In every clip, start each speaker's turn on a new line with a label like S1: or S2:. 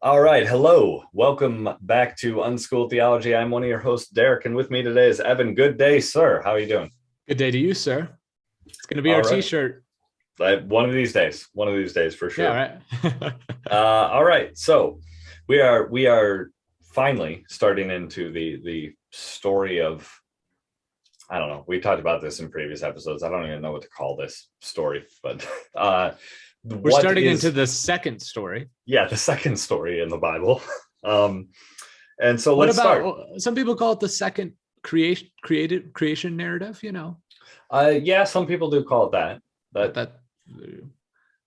S1: All right. Hello. Welcome back to Unschooled Theology. I'm one of your hosts, Derick, and with me today is Evan. Good day, sir. How are you doing?
S2: Good day to you, sir. It's going to be
S1: All
S2: our
S1: right.
S2: t-shirt.
S1: One of these days. One of these days for sure.
S2: Yeah, right.
S1: All right. So we are finally starting into the story of, I don't know. We talked about this in previous episodes. I don't even know what to call this story, but
S2: We're starting into the second story.
S1: Yeah, the second story in the Bible. And so
S2: What
S1: let's start.
S2: some people call it the second creation narrative,
S1: Yeah, some people do call it that.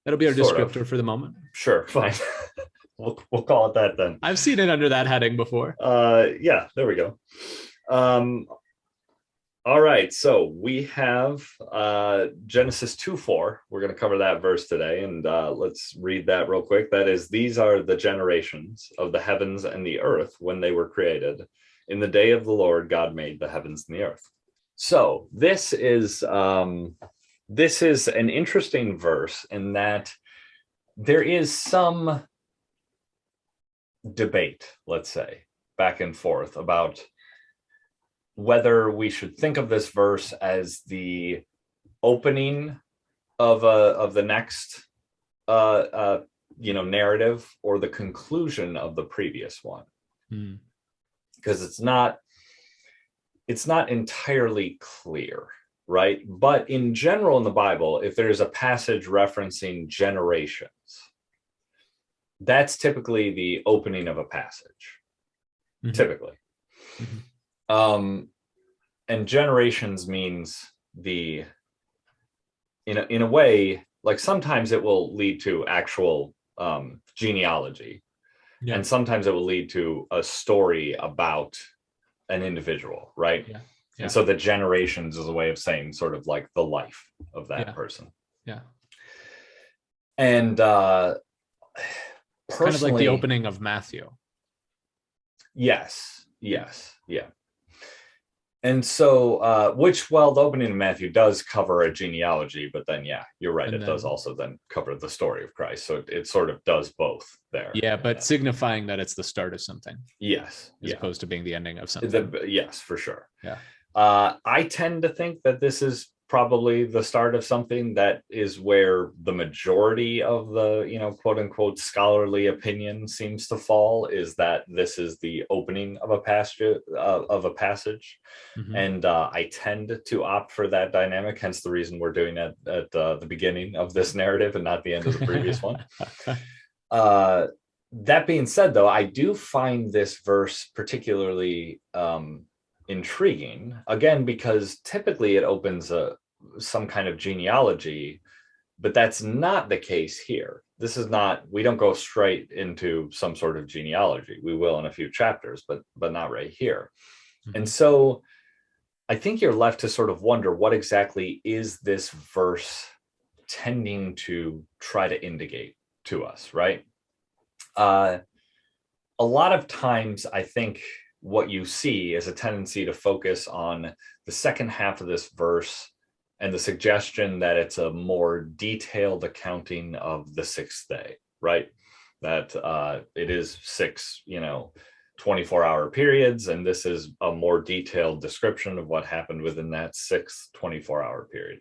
S2: That'll be our
S1: Sort
S2: descriptor
S1: of.
S2: for the moment.
S1: Sure, fine. We'll call it that then.
S2: I've seen it under that heading before.
S1: Yeah, there we go. All right, so we have Genesis 2:4. We're going to cover that verse today, and let's read that real quick. That is, these are the generations of the heavens and the earth when they were created. In the day of the Lord, God made the heavens and the earth. So this is an interesting verse in that there is some debate, let's say, back and forth about whether we should think of this verse as the opening of the next narrative or the conclusion of the previous one. Because it's not entirely clear, right? But in general in the Bible, if there's a passage referencing generations, that's typically the opening of a passage. Typically. And generations means in a way, like sometimes it will lead to actual genealogy, and sometimes it will lead to a story about an individual, right? And so the generations is a way of saying sort of like the life of that person. And personally,
S2: kind of like the opening of Matthew.
S1: Yes. Yeah. And so, the opening of Matthew does cover a genealogy, but then, yeah, you're right. It does also then cover the story of Christ. So it sort of does both there.
S2: Yeah, but signifying that it's the start of something.
S1: Yes.
S2: As opposed to being the ending of something.
S1: Yes, for sure.
S2: Yeah.
S1: I tend to think that this is probably the start of something. That is where the majority of the, quote unquote, scholarly opinion seems to fall, is that this is the opening of a passage. And I tend to opt for that dynamic, hence the reason we're doing it at the beginning of this narrative and not the end of the previous one. That being said, though, I do find this verse particularly intriguing, again, because typically it opens some kind of genealogy, but that's not the case here. This is not, we don't go straight into some sort of genealogy. We will in a few chapters, but not right here. And so I think you're left to sort of wonder, what exactly is this verse tending to try to indicate to us, right? A lot of times I think what you see is a tendency to focus on the second half of this verse and the suggestion that it's a more detailed accounting of the sixth day, right? That it is 6, 24-hour periods, and this is a more detailed description of what happened within that 6th 24-hour period.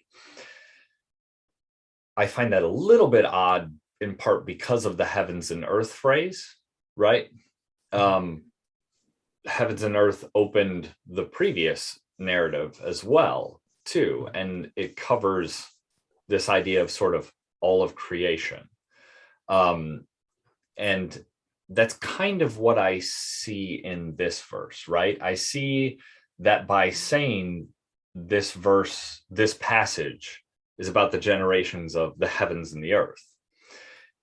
S1: I find that a little bit odd, in part because of the heavens and earth phrase, right? Heavens and earth opened the previous narrative as well, too, and it covers this idea of sort of all of creation. And that's kind of what I see in this verse, right? I see that by saying this verse, this passage is about the generations of the heavens and the earth,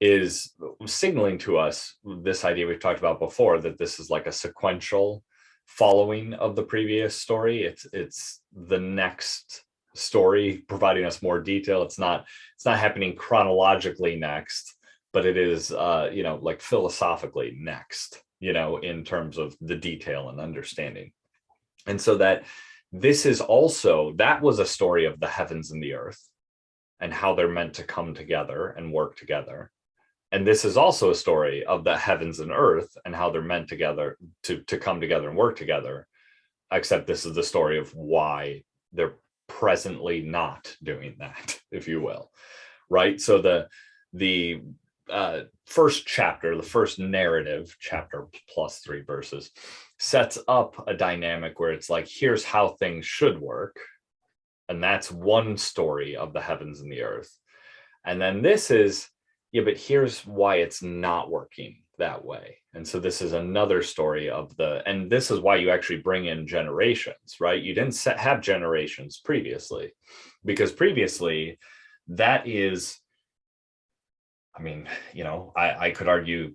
S1: is signaling to us this idea we've talked about before, that this is like a sequential following of the previous story. It's the next story providing us more detail. It's not happening chronologically next, but it is like philosophically next, in terms of the detail and understanding. And so that this is also, that was a story of the heavens and the earth and how they're meant to come together and work together. And this is also a story of the heavens and earth and how they're meant together to come together and work together, except this is the story of why they're presently not doing that, if you will, right? So the first chapter, the first narrative, chapter plus 3 verses, sets up a dynamic where it's like, here's how things should work. And that's one story of the heavens and the earth. And then this is, yeah, but here's why it's not working that way. And so this is another story of and this is why you actually bring in generations, right? You didn't have generations previously, because previously that is, I mean, I could argue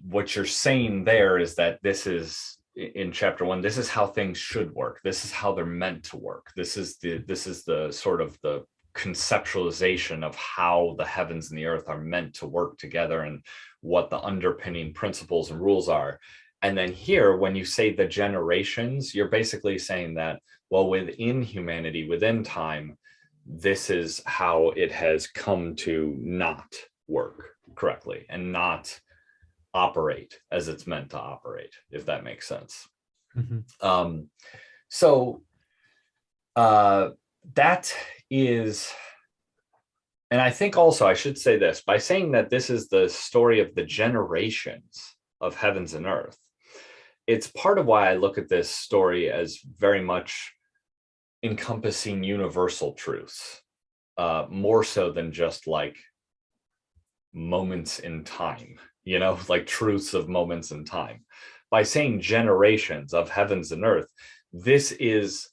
S1: what you're saying there is that this is in chapter 1, this is how things should work. This is how they're meant to work. This is the sort of the conceptualization of how the heavens and the earth are meant to work together and what the underpinning principles and rules are. And then here, when you say the generations, you're basically saying that, well, within humanity, within time, this is how it has come to not work correctly and not operate as it's meant to operate, if that makes sense. So that is, and I think also I should say this, by saying that this is the story of the generations of heavens and earth, it's part of why I look at this story as very much encompassing universal truths, more so than just like moments in time, like truths of moments in time. By saying generations of heavens and earth, this is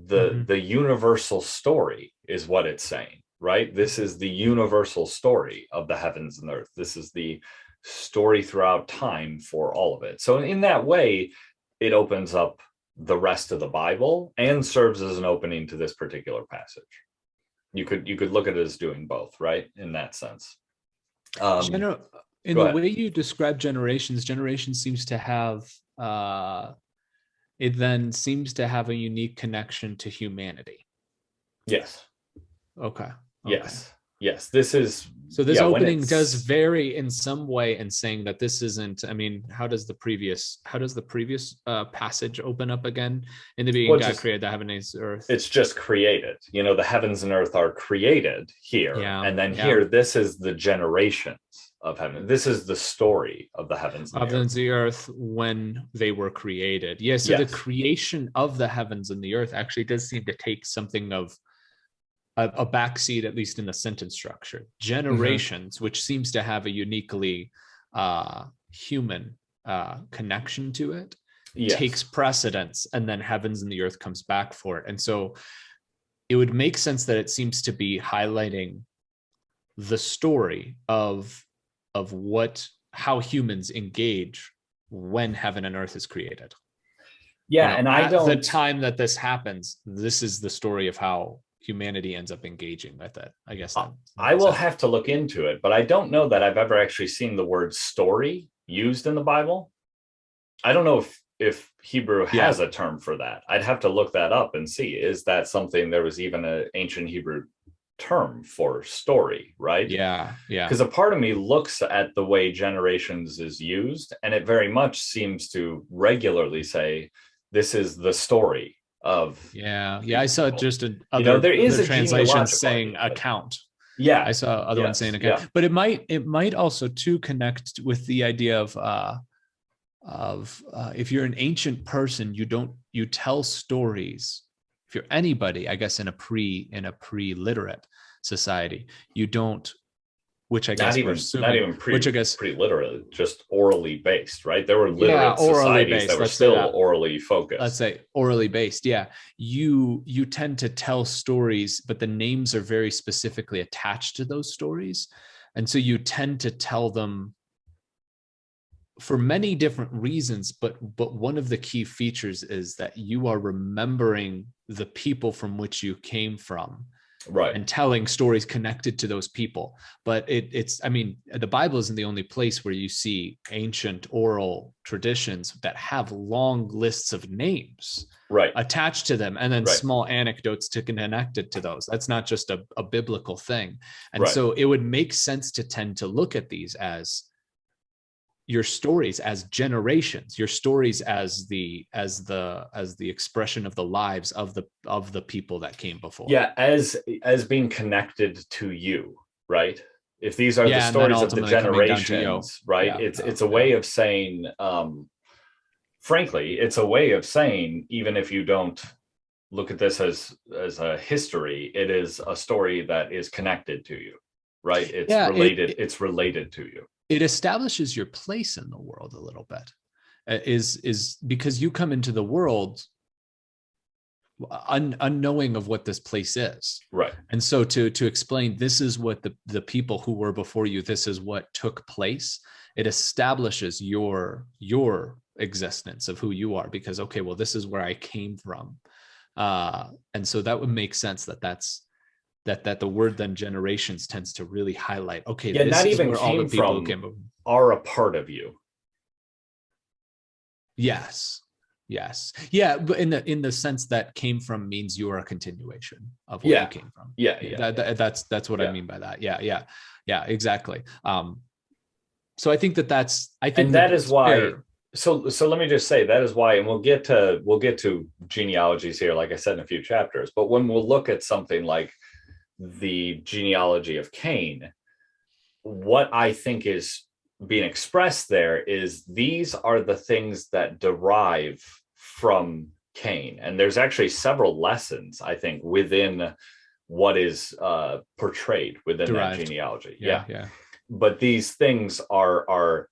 S1: the universal story is what it's saying, right? This is the universal story of the heavens and earth. This is the story throughout time for all of it. So in that way, it opens up the rest of the Bible and serves as an opening to this particular passage. You could look at it as doing both, right? In that sense.
S2: In the way you describe generations seems to have it then seems to have a unique connection to humanity.
S1: Yes.
S2: Okay.
S1: Yes. This is,
S2: so this opening does vary in some way in saying that this isn't, I mean, how does the previous passage open up again? In the beginning, God created the heavens and earth.
S1: It's just created. The heavens and earth are created here. And then here, this is the generations of heaven. This is the story of the heavens and
S2: the earth when they were created. So the creation of the heavens and the earth actually does seem to take something of a backseat, at least in the sentence structure. Generations, which seems to have a uniquely human connection to it, takes precedence, and then heavens and the earth comes back for it. And so it would make sense that it seems to be highlighting the story of how humans engage when heaven and earth is created.
S1: And
S2: the time that this happens, this is the story of how humanity ends up engaging with it, I guess.
S1: I will have to look into it, but I don't know that I've ever actually seen the word story used in the Bible. I don't know if Hebrew has a term for that. I'd have to look that up and see, is that something, there was even an ancient Hebrew term for story, right? Because a part of me looks at the way generations is used, and it very much seems to regularly say, this is the story of
S2: I saw just there is a translation saying account. I saw other ones saying account, but it might also too connect with the idea of if you're an ancient person, you tell stories. If you're anybody, I guess in a pre-literate society, you don't, which I guess
S1: not even pretty literally, just orally based, right? There were literate societies that were still orally focused.
S2: Let's say orally based. You tend to tell stories, but the names are very specifically attached to those stories, and so you tend to tell them for many different reasons. But one of the key features is that you are remembering the people from which you came from.
S1: Right.
S2: and telling stories connected to those people. But it's, I mean, the Bible isn't the only place where you see ancient oral traditions that have long lists of names
S1: Right.
S2: attached to them, and then
S1: Right.
S2: small anecdotes to connect it to those. That's not just a biblical thing. And
S1: Right.
S2: so it would make sense to tend to look at these as your stories as generations, your stories as the expression of the lives of the people that came before.
S1: Yeah, as being connected to you, right? If these are the
S2: Yeah, and then
S1: stories of the
S2: ultimately coming down to you.
S1: generations, right?
S2: Yeah,
S1: It's a way of saying, frankly, it's a way of saying, even if you don't look at this as a history, it is a story that is connected to you, right? It's
S2: yeah.
S1: related. It's related to you.
S2: It establishes your place in the world a little bit. Is because you come into the world unknowing of what this place is,
S1: right?
S2: And so to explain, this is what the people who were before you, this is what took place. It establishes your existence of who you are, because okay, well, this is where I came from, and so that would make sense that the word then generations tends to really highlight, okay,
S1: Yeah,
S2: this
S1: not
S2: is
S1: even
S2: where all the
S1: came
S2: people who
S1: from
S2: came from.
S1: are a part of you.
S2: Yes. Yes. Yeah. But in the sense that came from means you are a continuation of what you came from. That's what I mean by that. Yeah, exactly. So I think
S1: and that is
S2: that's
S1: why
S2: fair.
S1: so let me just say that is why, and we'll get to genealogies here, like I said, in a few chapters, but when we'll look at something like the genealogy of Cain, what I think is being expressed there is these are the things that derive from Cain. And there's actually several lessons, I think, within what is portrayed within that
S2: Derived.
S1: genealogy.
S2: Yeah.
S1: But these things are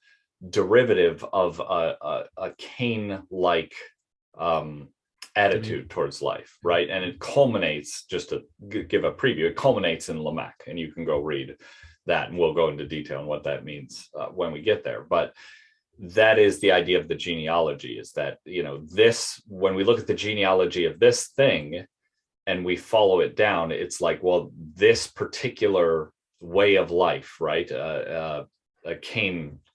S1: derivative of a Cain-like attitude towards life, right? And it culminates, just to give a preview, it culminates in Lamech, and you can go read that, and we'll go into detail on what that means when we get there. But that is the idea of the genealogy, is that, this, when we look at the genealogy of this thing and we follow it down, it's like, well, this particular way of life, right? A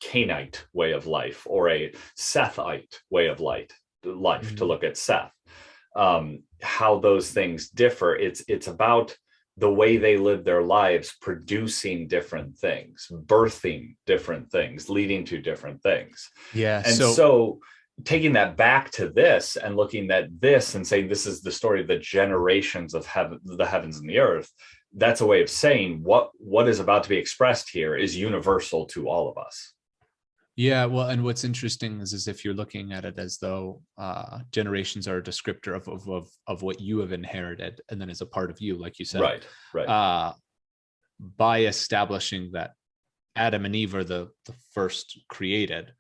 S1: Cainite way of life, or a Sethite way of life, to look at Seth, how those things differ. It's about the way they live their lives, producing different things, birthing different things, leading to different things.
S2: Yeah.
S1: And so taking that back to this and looking at this and saying, this is the story of the generations of the heavens and the earth, that's a way of saying what is about to be expressed here is universal to all of us.
S2: Yeah, well, and what's interesting is if you're looking at it as though generations are a descriptor of what you have inherited, and then as a part of you, like you said,
S1: right.
S2: By establishing that Adam and Eve are the first created,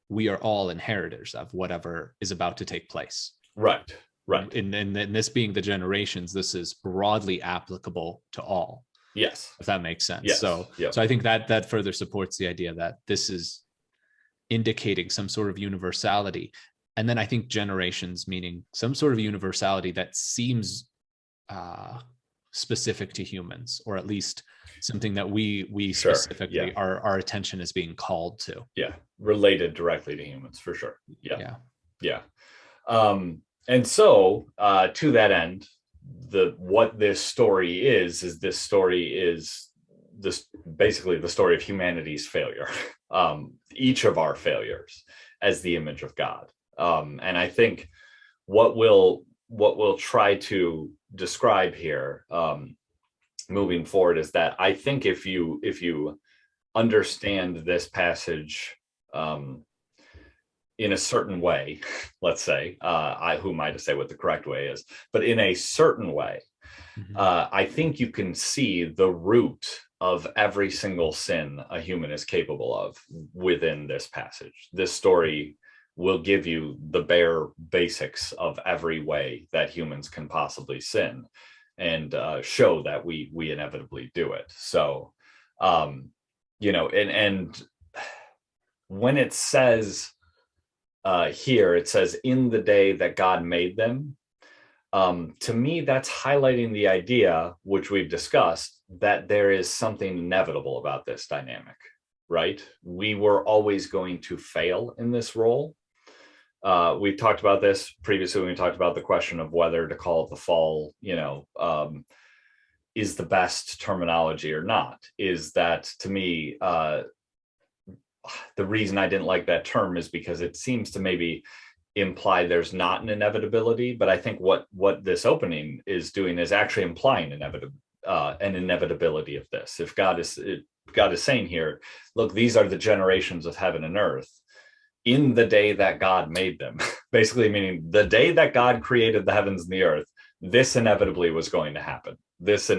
S2: we are all inheritors of whatever is about to take place.
S1: Right.
S2: And this being the generations, this is broadly applicable to all.
S1: Yes.
S2: If that makes sense.
S1: Yes.
S2: So I think that further supports the idea that this is indicating some sort of universality. And then I think generations meaning some sort of universality that seems specific to humans, or at least something that we specifically our attention is being called to.
S1: Yeah, related directly to humans, for sure. Yeah. And so to that end, what this story is this basically the story of humanity's failure, each of our failures as the image of God. And I think what we'll try to describe here moving forward is that I think if you understand this passage in a certain way, let's say, who am I to say what the correct way is, but in a certain way, I think you can see the root of every single sin a human is capable of within this passage. This story will give you the bare basics of every way that humans can possibly sin, and show that we inevitably do it. So, and when it says here, it says, in the day that God made them, To me, that's highlighting the idea, which we've discussed, that there is something inevitable about this dynamic, right? We were always going to fail in this role. We've talked about this previously when we talked about the question of whether to call it the fall, is the best terminology or not. Is that, to me, the reason I didn't like that term is because it seems to maybe imply there's not an inevitability, but I think what this opening is doing is actually implying an inevitability of this. If God is saying here, look, these are the generations of heaven and earth in the day that God made them, basically meaning the day that God created the heavens and the earth, this inevitably was going to happen. This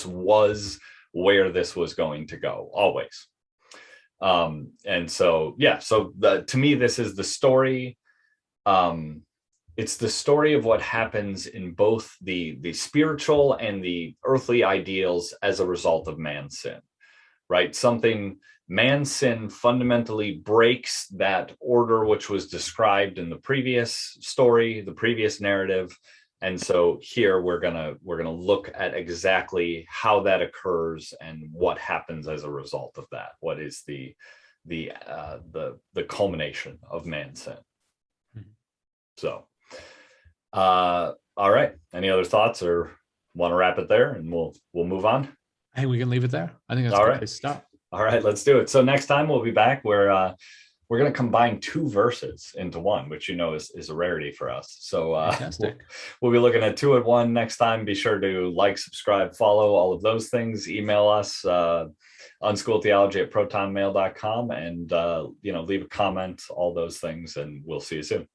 S1: was where this was going to go always. And so, yeah, so to me, this is the story. It's the story of what happens in both the spiritual and the earthly ideals as a result of man's sin, right? Man's sin fundamentally breaks that order which was described in the previous story, the previous narrative. And so here we're gonna look at exactly how that occurs and what happens as a result of that. What is the culmination of man's sin? So, all right. Any other thoughts, or want to wrap it there, and we'll move on?
S2: Hey, we can leave it there. I think that's a good place to stop.
S1: All right, let's do it. So next time we'll be back where we're going to combine two verses into one, which is a rarity for us. So we'll be looking at 2 in 1 next time. Be sure to like, subscribe, follow, all of those things. Email us unschooledtheology@protonmail.com, and leave a comment, all those things, and we'll see you soon.